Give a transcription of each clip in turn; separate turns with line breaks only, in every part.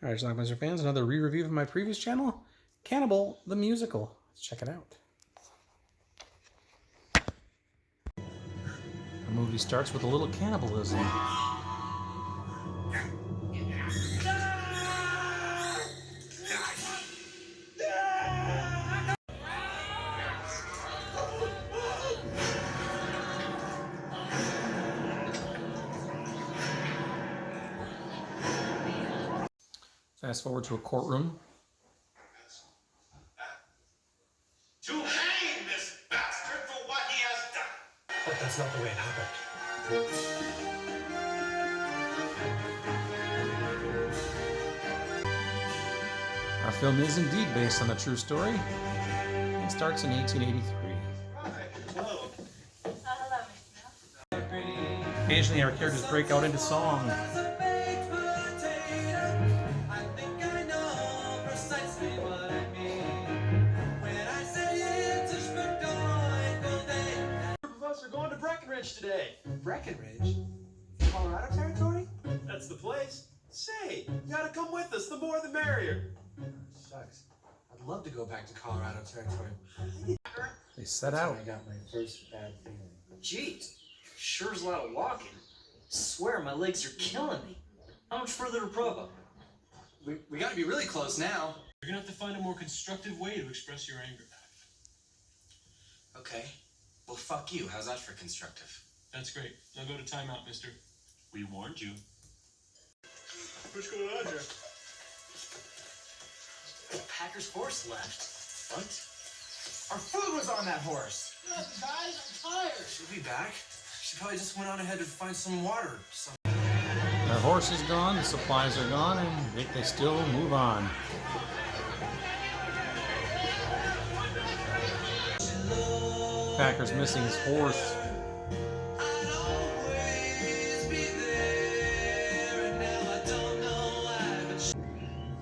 Alright, Schlockmeister fans, another re-review of my previous channel, Cannibal the Musical. Let's check it out. The movie starts with a little cannibalism. Fast forward to a courtroom.
To hang this bastard for what he has done.
But that's not the way it happened.
Our film is indeed based on a true story. It starts in 1883.
Hello.
Occasionally our characters break out into song.
Professor, going to Breckenridge today.
Breckenridge? Colorado territory?
That's the place. Say, you gotta come with us. The more the merrier.
Shucks. I'd love to go back to Colorado territory.
They set out.
I got my first bad feeling.
Jeez, sure is a lot of walking. Swear my legs are killing me. How much further to Provo?
We gotta be really close now.
You're gonna have to find a more constructive way to express your anger.
Okay. Well, fuck you. How's that for constructive?
That's great. Now go to timeout, mister.
We warned you.
What's going on here?
The Packers horse left.
What? Our food was on that horse.
Guys, I'm tired.
She'll be back. She probably just went on ahead to find some water.
Their horse is gone, the supplies are gone, and they still move on. Packer's missing his horse.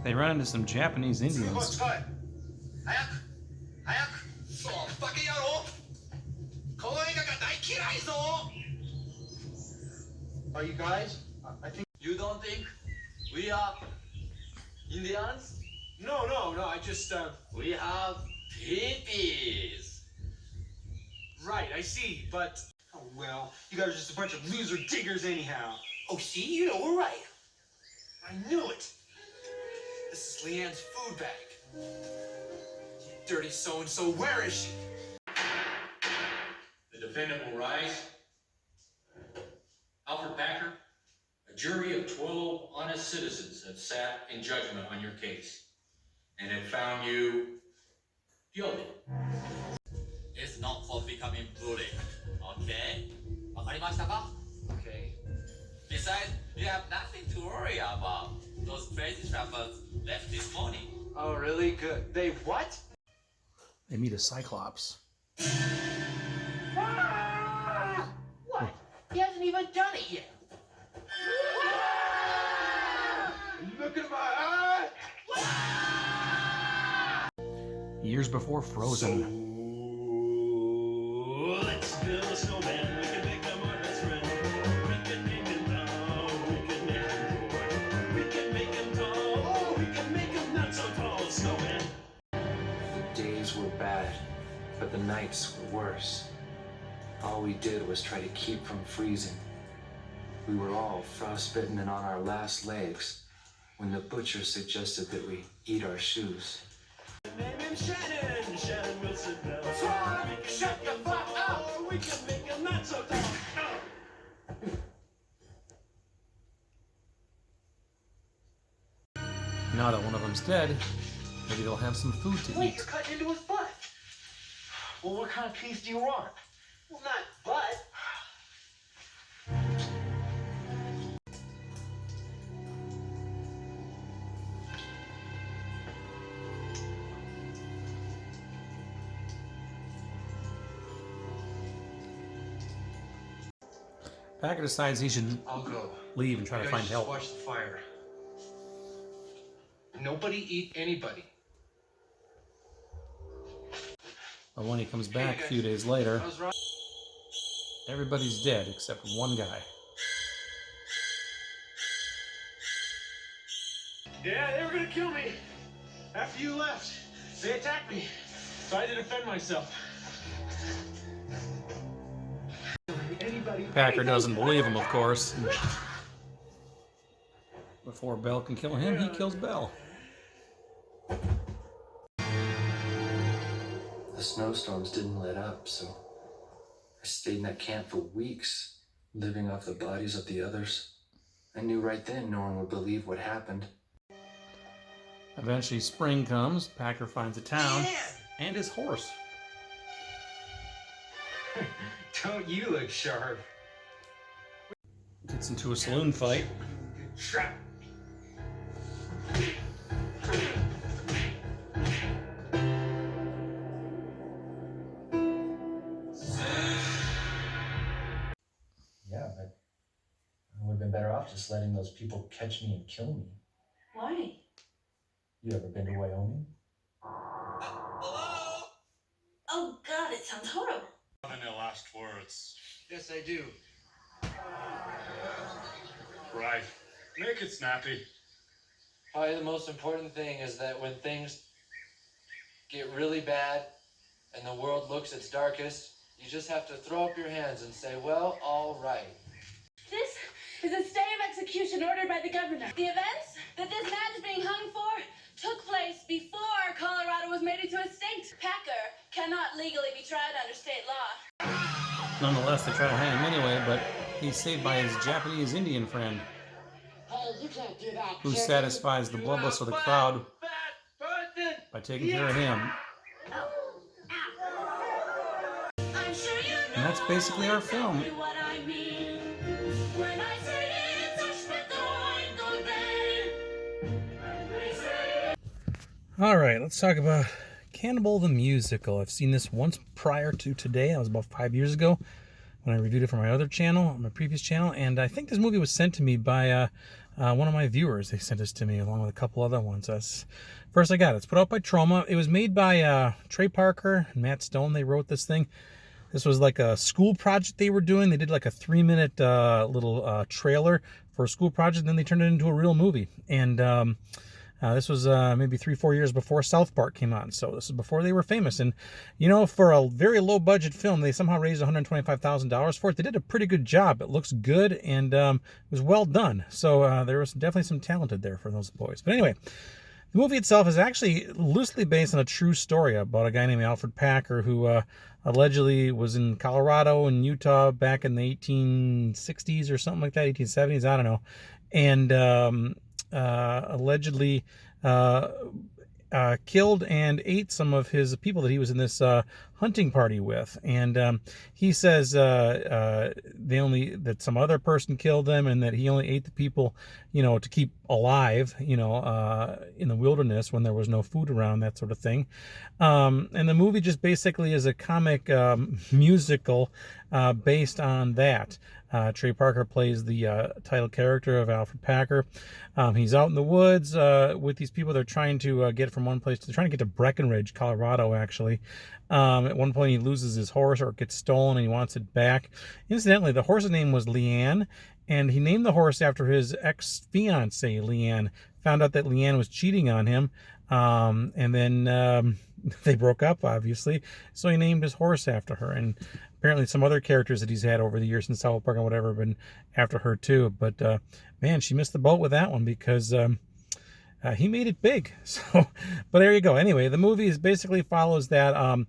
They run into some Japanese Indians.
Are you guys? I think.
You don't think we are Indians?
No. I just.
We have peepees.
Right, I see, but. Oh, well, you guys are just a bunch of loser diggers, anyhow.
Oh, see, you know we're right.
I knew it.
This is Leanne's food bag. You dirty so-and-so, where is she?
The defendant will rise. Alfred Packer, a jury of 12 honest citizens have sat in judgment on your case and have found you guilty.
It's not for becoming bully. Okay? わかりましたか?
Okay.
Besides, you have nothing to worry about. Those crazy trappers left this morning.
Oh, really? Good. They what?
They meet a Cyclops.
What? He hasn't even done it yet.
Look at my eye!
Years before Frozen.
Let's build a snowman. We can make them our best friend. We can make him tall. We can make him short. We can make him tall. Oh, we can make him not so tall. Snowman.
The days were bad, but the nights were worse. All we did was try to keep from freezing. We were all frostbitten and on our last legs when the butcher suggested that we eat our shoes.
Name him Shannon. Shannon will sit down.
Swan, shut your fuck up!
Oh, we can make him not so tall.
Now that one of them's dead, maybe they'll have some food to
Wait,
eat.
you're cutting into his butt. Well, what kind of piece do you want? Well, not butt.
Packer decides he should
I'll go.
leave and try to
You
find
guys
help.
just watch the fire. Nobody eat anybody.
But when he comes back a few days later,
I was wrong.
everybody's dead except one guy.
Yeah, they were gonna kill me. After you left, they attacked me. So I had to defend myself.
Packer doesn't believe him, of course. Before Bell can kill him, he kills Bell.
The snowstorms didn't let up, so I stayed in that camp for weeks, living off the bodies of the others. I knew right then no one would believe what happened.
Eventually, spring comes. Packer finds a town and his horse.
Don't you look sharp?
Gets into a saloon fight.
Trap.
Yeah, but I would have been better off just letting those people catch me and kill me.
Why?
You ever been to Wyoming?
Oh God, it sounds horrible.
In their last words.
Yes, I do.
Right. Make it snappy.
Probably the most important thing is that when things get really bad and the world looks its darkest, you just have to throw up your hands and say, well, all right.
This is a stay of execution ordered by the governor. The events that this man is being hung for took place before Colorado was made into a state. Packer cannot legally be tried under state law.
Nonetheless, they try to hang him anyway, but he's saved by his Japanese Indian friend,
Hey, you can't do that.
who
jerky.
satisfies the bloodlust of the crowd by taking care of him.
I'm sure you know
And that's basically our film.
what I mean when I say it's a spit day.
All right, let's talk about Cannibal the Musical. I've seen this once prior to today. That was about 5 years ago when I reviewed it for my other channel, my previous channel. And I think this movie was sent to me by one of my viewers. They sent this to me along with a couple other ones. That's first I got it. It's put out by Troma. It was made by Trey Parker and Matt Stone. They wrote this thing. This was like a school project they were doing. They did like a 3-minute little trailer for a school project, and then they turned it into a real movie. And this was maybe 3-4 years before South Park came out, so this is before they were famous. And you know, for a very low budget film, they somehow raised $125,000 for it. They did a pretty good job. It looks good, and it was well done. So there was definitely some talented there for those boys. But anyway, the movie itself is actually loosely based on a true story about a guy named Alfred Packer who allegedly was in Colorado and Utah back in the 1860s or something like that, 1870s, I don't know. And allegedly killed and ate some of his people that he was in this hunting party with. And he says that some other person killed them, and that he only ate the people, you know, to keep alive, you know, in the wilderness when there was no food around, that sort of thing. And the movie just basically is a comic musical based on that. Trey Parker plays the title character of Alfred Packer. He's out in the woods with these people. They're trying to get from one place. They're trying to get to Breckenridge, Colorado, actually. At one point, he loses his horse, or it gets stolen, and he wants it back. Incidentally, the horse's name was Leanne, and he named the horse after his ex-fiancée, Leanne. Found out that Leanne was cheating on him, and then they broke up, obviously. So he named his horse after her. And apparently some other characters that he's had over the years in South Park and whatever have been after her too. But man, she missed the boat with that one, because he made it big. So, but there you go. Anyway, the movie basically follows that.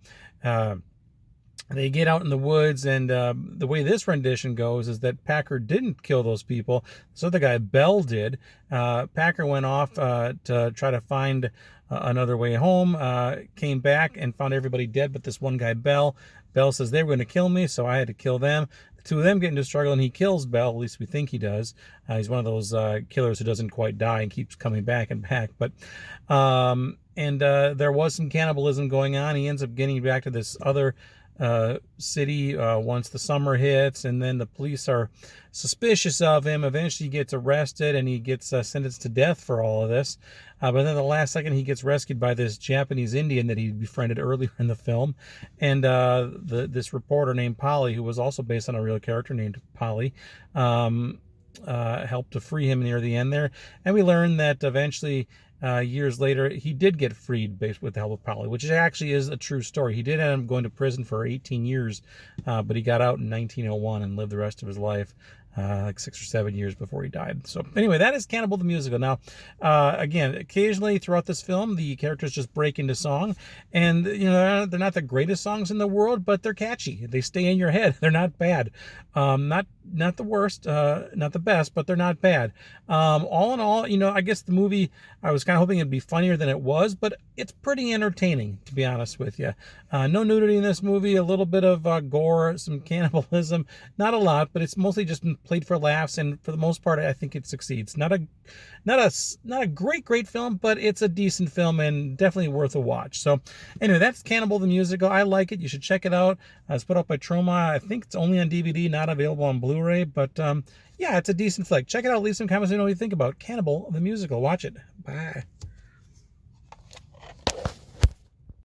They get out in the woods, and the way this rendition goes is that Packer didn't kill those people. This other guy, Bell, did. Packer went off to try to find another way home, came back and found everybody dead but this one guy, Bell. Bell says they were going to kill me, so I had to kill them. The two of them get into a struggle, and he kills Bell. At least we think he does. He's one of those killers who doesn't quite die and keeps coming back and back. But there was some cannibalism going on. He ends up getting back to this other city once the summer hits, and then the police are suspicious of him. Eventually he gets arrested, and he gets sentenced to death for all of this. But then at the last second, he gets rescued by this Japanese Indian that he befriended earlier in the film, and this reporter named Polly, who was also based on a real character named Polly, helped to free him near the end there. And we learned that eventually, years later, he did get freed based with the help of Polly, which actually is a true story. He did end up going to prison for 18 years, but he got out in 1901 and lived the rest of his life. Like 6 or 7 years before he died. So anyway, that is Cannibal the Musical. Now, again, occasionally throughout this film, the characters just break into song, and you know they're not the greatest songs in the world, but they're catchy. They stay in your head. They're not bad. Not the worst, not the best, but they're not bad. All in all, you know, I guess the movie, I was kind of hoping it'd be funnier than it was, but it's pretty entertaining, to be honest with you. No nudity in this movie, a little bit of gore, some cannibalism, not a lot, but it's mostly just been played for laughs, and for the most part, I think it succeeds. Not a great film, but it's a decent film and definitely worth a watch. So anyway, that's Cannibal the Musical. I like it. You should check it out. It's put out by Troma. I think it's only on DVD, not available on Blu-ray, but yeah, it's a decent flick. Check it out. Leave some comments. Let me know what you think about Cannibal the Musical. Watch it. Bye.